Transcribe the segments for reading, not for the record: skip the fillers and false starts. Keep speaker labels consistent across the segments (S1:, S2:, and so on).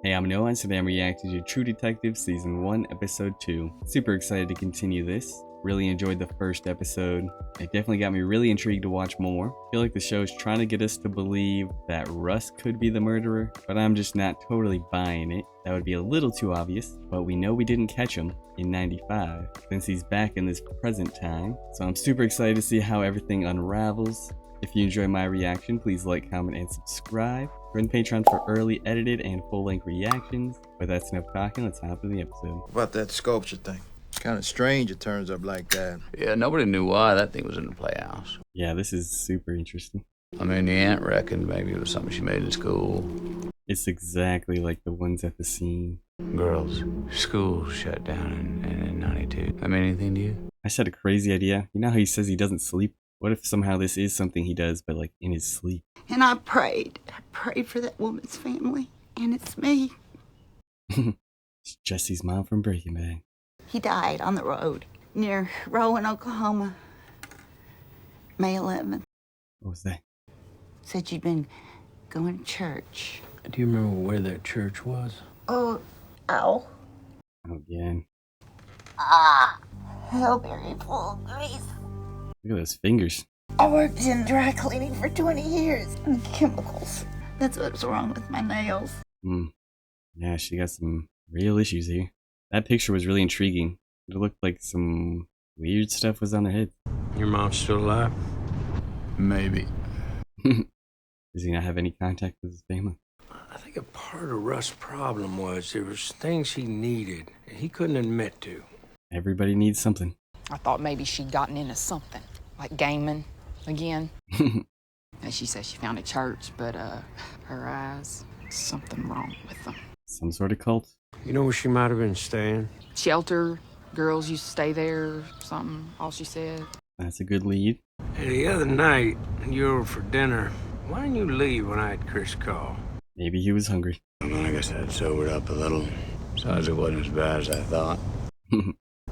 S1: Hey, I'm Noah, and today I'm reacting to True Detective Season 1, Episode 2. Super excited to continue this. Really enjoyed the first episode. It definitely got me really intrigued to watch more. I feel like the show's trying to get us to believe that Russ could be the murderer, but I'm just not totally buying it. That would be a little too obvious, but we know we didn't catch him in 95, since he's back in this present time. So I'm super excited to see how everything unravels. If you enjoy my reaction, please like, comment, and subscribe. Join Patreon for early, edited, and full-length reactions. But that's enough talking, let's hop into the episode.
S2: What about that sculpture thing? Kind of strange it turns up like that.
S3: Yeah, nobody knew why that thing was in the playhouse.
S1: Yeah, this is super interesting.
S3: I mean, the aunt reckoned maybe it was something she made in school.
S1: It's exactly like the ones at the scene.
S3: Girls, school shut down in 92. That mean anything to you?
S1: I just had a crazy idea. You know how he says he doesn't sleep? What if somehow this is something he does, but like in his sleep?
S4: And I prayed for that woman's family, and it's me.
S1: It's Jesse's mom from Breaking Bad.
S4: He died on the road near Rowan, Oklahoma, May 11th.
S1: What was that?
S4: Said you'd been going to church.
S5: Do you remember where that church was?
S4: Ow.
S1: Oh, again.
S4: Hellberry full of grease.
S1: Look at those fingers.
S4: I worked in dry cleaning for 20 years and chemicals. That's what's wrong with my nails.
S1: Yeah, she got some real issues here. That picture was really intriguing. It looked like some weird stuff was on their head.
S5: Your mom's still alive?
S3: Maybe.
S1: Does he not have any contact with his family?
S5: I think a part of Russ' problem was there was things he needed and he couldn't admit to.
S1: Everybody needs something.
S6: I thought maybe she'd gotten into something, like gaming again. And she said she found a church, but her eyes, something wrong with them.
S1: Some sort of cult.
S5: You know where she might have been staying?
S6: Shelter, girls used to stay there, something, all she said.
S1: That's a good lead.
S5: Hey, the other night, when you were over for dinner, why didn't you leave when I had Chris call?
S1: Maybe he was hungry.
S3: Well, I guess I'd sobered up a little. Besides, it wasn't as bad as I thought.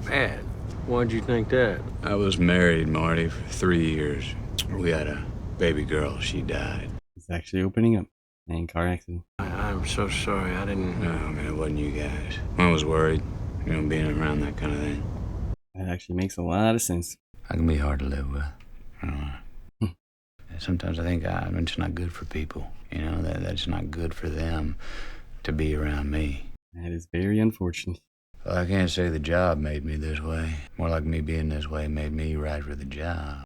S5: Bad. Why'd you think that?
S3: I was married, Marty, for 3 years. We had a baby girl. She died.
S1: It's actually opening up. And car accident.
S5: I'm so sorry. I didn't...
S3: No, man, it wasn't you guys. I was worried, being around that kind of thing.
S1: That actually makes a lot of sense.
S3: I can be hard to live with. I don't know. Sometimes I think I'm just not good for people. That's not good for them to be around me.
S1: That is very unfortunate.
S3: Well, I can't say the job made me this way. More like me being this way made me right for the job.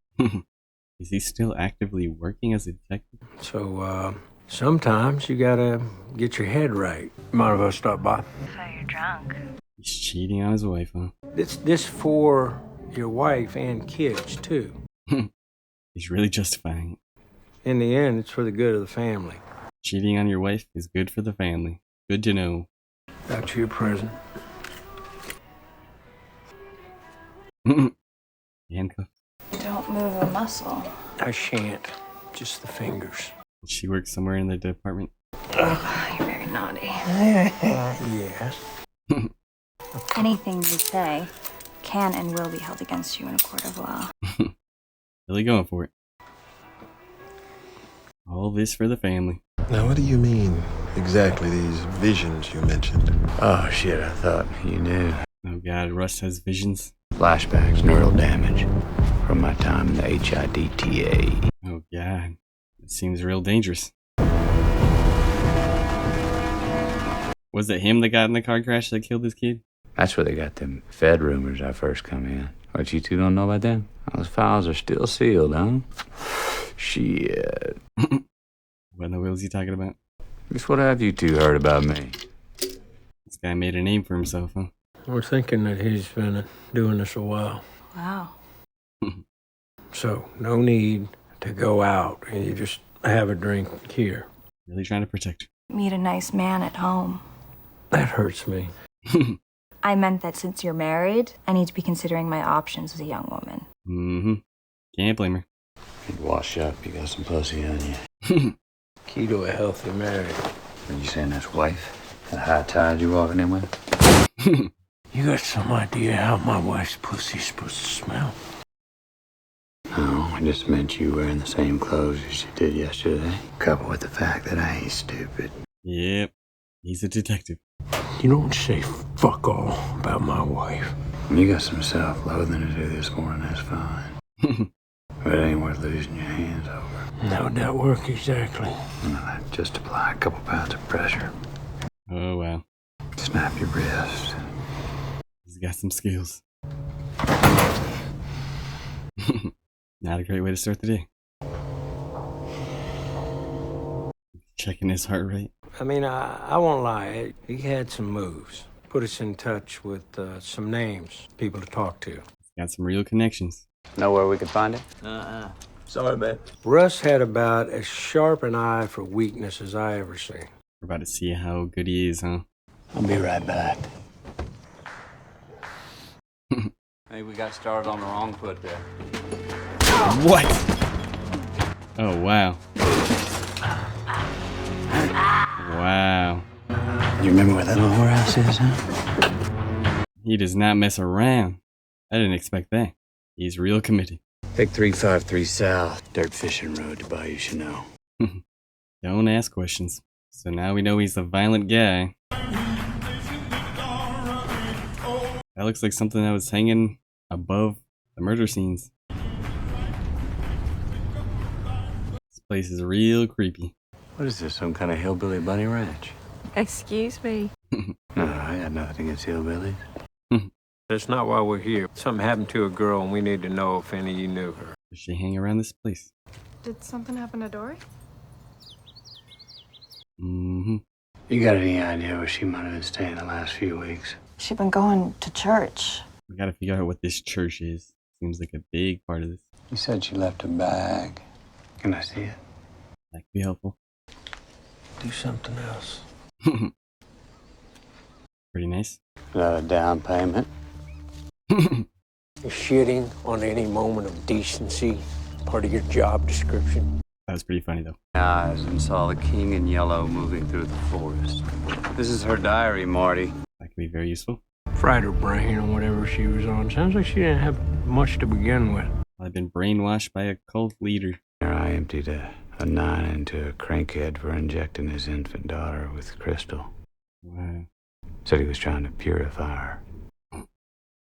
S1: Is he still actively working as a detective?
S5: So, sometimes you gotta get your head right. Might as well stop by.
S7: So you're drunk.
S1: He's cheating on his wife, huh?
S5: This for your wife and kids, too.
S1: He's really justifying it.
S5: In the end, it's for the good of the family.
S1: Cheating on your wife is good for the family. Good to know.
S5: Back to your present.
S1: Handcuffed.
S7: Don't move a muscle.
S5: I shan't. Just the fingers.
S1: She works somewhere in the department.
S7: Oh, you're very naughty.
S5: Yes.
S7: Anything you say can and will be held against you in a court of law.
S1: Really going for it. All this for the family.
S8: Now, what do you mean exactly, these visions you mentioned?
S3: Oh, shit, I thought you knew.
S1: Oh god, Russ has visions.
S3: Flashbacks, neural damage from my time in the HIDTA.
S1: Oh god. It seems real dangerous. Was it him that got in the car crash that killed his kid?
S3: That's where they got them Fed rumors I first come in. What, you two don't know about them? Those files are still sealed, huh? Shit.
S1: What in the world is he talking about?
S3: Just what have you two heard about me?
S1: This guy made a name for himself, huh?
S5: We're thinking that he's been doing this a while.
S7: Wow.
S5: So, no need to go out and you just have a drink here.
S1: Really trying to protect
S7: Meet a nice man at home.
S5: That hurts me.
S1: her.
S7: I meant that since you're married, I need to be considering my options as a young woman.
S1: Mm-hmm. Can't blame her.
S3: You'd wash up, you got some pussy on you.
S5: Key to a healthy marriage.
S3: Are you saying that's wife? That high tide you walking in with?
S5: You got some idea how my wife's pussy's supposed to smell?
S3: No, I just meant you wearing the same clothes as you did yesterday. Coupled with the fact that I ain't stupid.
S1: Yep. He's a detective.
S5: You don't say fuck all about my wife.
S3: You got some self-loathing to do this morning, that's fine. But it ain't worth losing your hands over.
S5: How would that work exactly?
S3: Well, just apply a couple pounds of pressure.
S1: Oh, wow.
S3: Snap your wrist.
S1: He's got some skills. Not a great way to start the day. Checking his heart rate.
S5: I mean, I won't lie. He had some moves. Put us in touch with some names, people to talk to.
S1: Got some real connections.
S3: Know where we could find it?
S2: Sorry, man.
S5: Russ had about as sharp an eye for weakness as I ever seen.
S1: We're about to see how good he is, huh?
S3: I'll be right back. Hey, we got started on the wrong foot there.
S1: What? Oh, wow. Wow.
S3: You remember where that old whorehouse is, huh?
S1: He does not mess around. I didn't expect that. He's real committed.
S3: Take 353 South, dirt fishing road to Bayou Chanel.
S1: Don't ask questions. So now we know he's a violent guy. That looks like something that was hanging above the murder scenes. This place is real creepy.
S3: What is this, some kind of hillbilly bunny ranch?
S7: Excuse me.
S3: No, I got nothing against hillbillies.
S5: That's not why we're here. Something happened to a girl, and we need to know if any of you knew her.
S1: Does she hang around this place?
S7: Did something happen to Dory?
S1: Mm-hmm.
S3: You got any idea where she might have been staying the last few weeks?
S7: She'd been going to church.
S1: We gotta figure out what this church is. Seems like a big part of this.
S3: You said she left a bag. Can I see it?
S1: That could be helpful.
S5: Do something else.
S1: Pretty nice.
S3: Is that a down payment?
S5: Shitting on any moment of decency, part of your job description.
S1: That was pretty funny, though.
S3: Eyes and saw the king in yellow moving through the forest. This is her diary, Marty.
S1: That could be very useful.
S5: Fried her brain on whatever she was on. Sounds like she didn't have much to begin with.
S1: I've been brainwashed by a cult leader.
S3: I emptied a 9 into a crankhead for injecting his infant daughter with crystal.
S1: Wow.
S3: Said he was trying to purify her.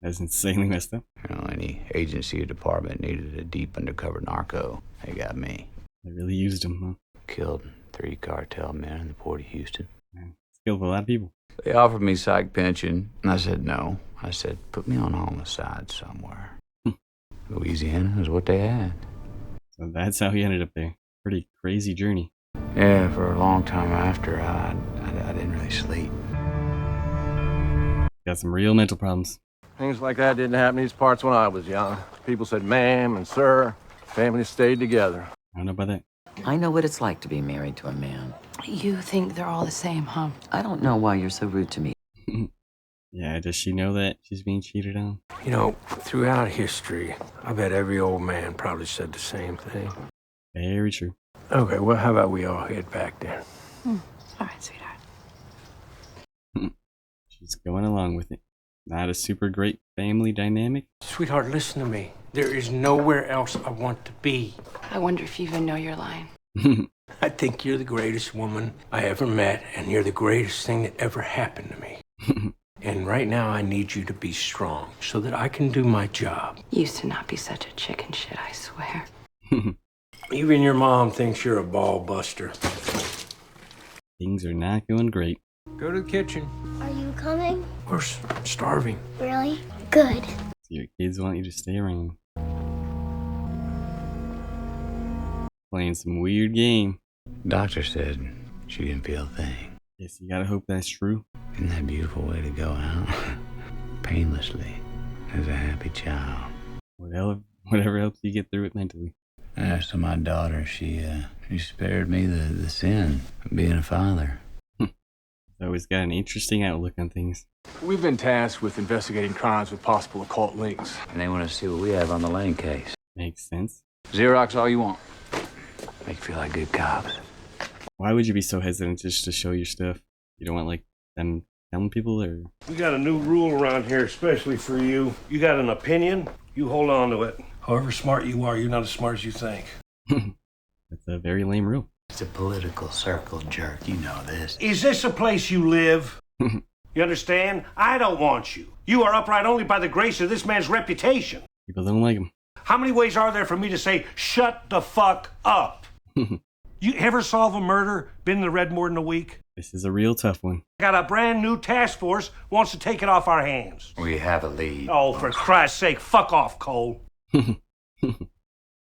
S1: That's insanely messed up.
S3: You know, any agency or department needed a deep undercover narco. They got me.
S1: They really used him, huh?
S3: Killed 3 cartel men in the port of Houston.
S1: Man, killed a lot of people.
S3: They offered me psych pension, and I said no. I said, put me on homicide somewhere. Louisiana is what they had.
S1: So that's how he ended up there. Pretty crazy journey.
S3: Yeah, for a long time after, I didn't really sleep.
S1: Got some real mental problems.
S8: Things like that didn't happen in these parts when I was young. People said ma'am and sir. Families stayed together.
S1: I don't know about that.
S9: I know what it's like to be married to a man.
S6: You think they're all the same, huh?
S9: I don't know why you're so rude to me.
S1: Yeah, does she know that she's being cheated on?
S5: You know, throughout history, I bet every old man probably said the same thing.
S1: Very true.
S5: Okay, well, how about we all head back there?
S6: All right, sweetheart.
S1: She's going along with it. Not a super great family dynamic.
S5: Sweetheart, listen to me. There is nowhere else I want to be.
S6: I wonder if you even know you're lying.
S5: I think you're the greatest woman I ever met, and you're the greatest thing that ever happened to me. And right now, I need you to be strong so that I can do my job.
S6: Used to not be such a chicken shit, I swear.
S5: Even your mom thinks you're a ball buster.
S1: Things are not going great.
S5: Go to the kitchen.
S10: Are you coming?
S5: We're starving.
S10: Really? Good.
S1: Your kids want you to stay around. Playing some weird game.
S3: Doctor said she didn't feel a thing.
S1: Guess you gotta hope that's true.
S3: Isn't that a beautiful way to go out? Painlessly, as a happy child.
S1: Whatever helps you get through it mentally.
S3: As to my daughter, she spared me the sin of being a father.
S1: Always got an interesting outlook on things.
S11: We've been tasked with investigating crimes with possible occult links.
S3: And they want to see what we have on the Lane case.
S1: Makes sense.
S11: Xerox all you want.
S3: Make you feel like good cops.
S1: Why would you be so hesitant just to show your stuff? You don't want, like, them telling people, or?
S5: We got a new rule around here, especially for you. You got an opinion, you hold on to it. However smart you are, you're not as smart as you think.
S1: That's a very lame rule.
S3: He's a political circle jerk. You know this.
S12: Is this a place you live? You understand? I don't want you. You are upright only by the grace of this man's reputation.
S1: People don't like him.
S12: How many ways are there for me to say, shut the fuck up? You ever solve a murder? Been in the Red more than a week?
S1: This is a real tough one.
S12: Got a brand new task force, wants to take it off our hands.
S3: We have a lead.
S12: Oh, for Christ's sake, fuck off, Cole.
S1: He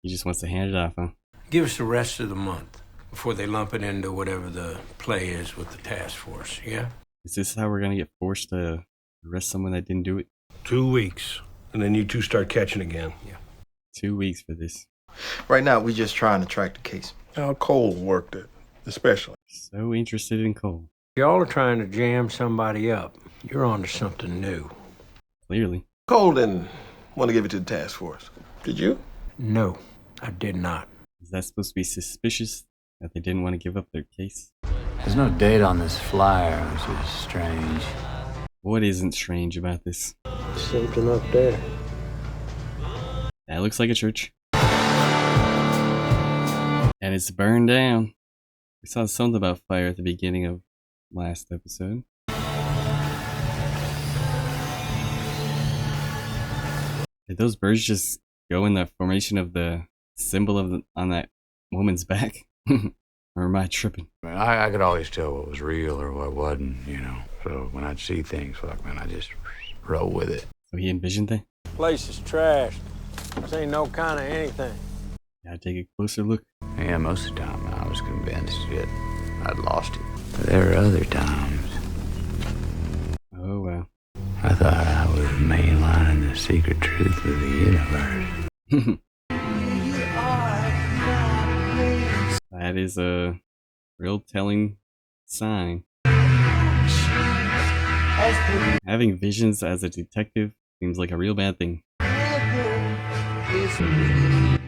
S1: just wants to hand it off, huh?
S5: Give us the rest of the month before they lump it into whatever the play is with the task force, yeah?
S1: Is this how we're gonna get forced to arrest someone that didn't do it?
S12: 2 weeks, and then you two start catching again.
S5: Yeah.
S1: 2 weeks for this.
S2: Right now, we just trying to track the case.
S13: How Cole worked it, especially.
S1: So interested in Cole.
S5: Y'all are trying to jam somebody up. You're on to something new.
S1: Clearly.
S13: Cole didn't want to give it to the task force. Did you?
S5: No, I did not.
S1: Is that supposed to be suspicious that they didn't want to give up their case?
S3: There's no date on this flyer, which is strange.
S1: What isn't strange about this?
S5: Something up there.
S1: That looks like a church. And it's burned down. We saw something about fire at the beginning of last episode. Did those birds just go in the formation of the symbol of on that woman's back? Or am I tripping?
S3: I mean, I could always tell what was real or what wasn't, you know. So when I'd see things, fuck, man, I just roll with it.
S1: So he envisioned that?
S5: Place is trashed. This ain't no kind of anything.
S1: Gotta take a closer look.
S3: Yeah, most of the time I was convinced that I'd lost it. But there were other times
S1: Oh, wow.
S3: I thought I was mainlining the secret truth of the universe.
S1: That is a real telling sign. Having visions as a detective seems like a real bad thing.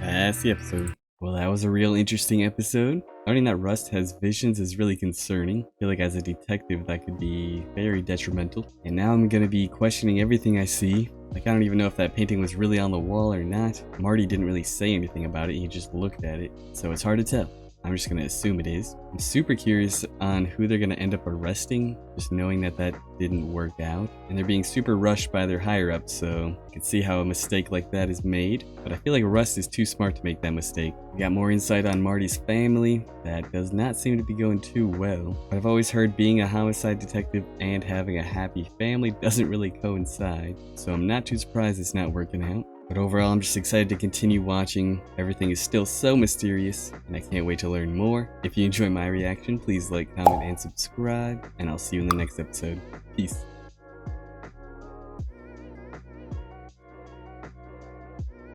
S1: That's the episode. Well, that was a real interesting episode. Learning that Rust has visions is really concerning. I feel like as a detective that could be very detrimental. And now I'm gonna be questioning everything I see. Like, I don't even know if that painting was really on the wall or not. Marty didn't really say anything about it, he just looked at it. So it's hard to tell. I'm just gonna assume it is. I'm super curious on who they're gonna end up arresting, just knowing that that didn't work out. And they're being super rushed by their higher-ups, so I can see how a mistake like that is made. But I feel like Rust is too smart to make that mistake. We got more insight on Marty's family. That does not seem to be going too well. But I've always heard being a homicide detective and having a happy family doesn't really coincide. So I'm not too surprised it's not working out. But overall, I'm just excited to continue watching. Everything is still so mysterious, and I can't wait to learn more. If you enjoy my reaction, please like, comment, and subscribe, and I'll see you in the next episode. Peace.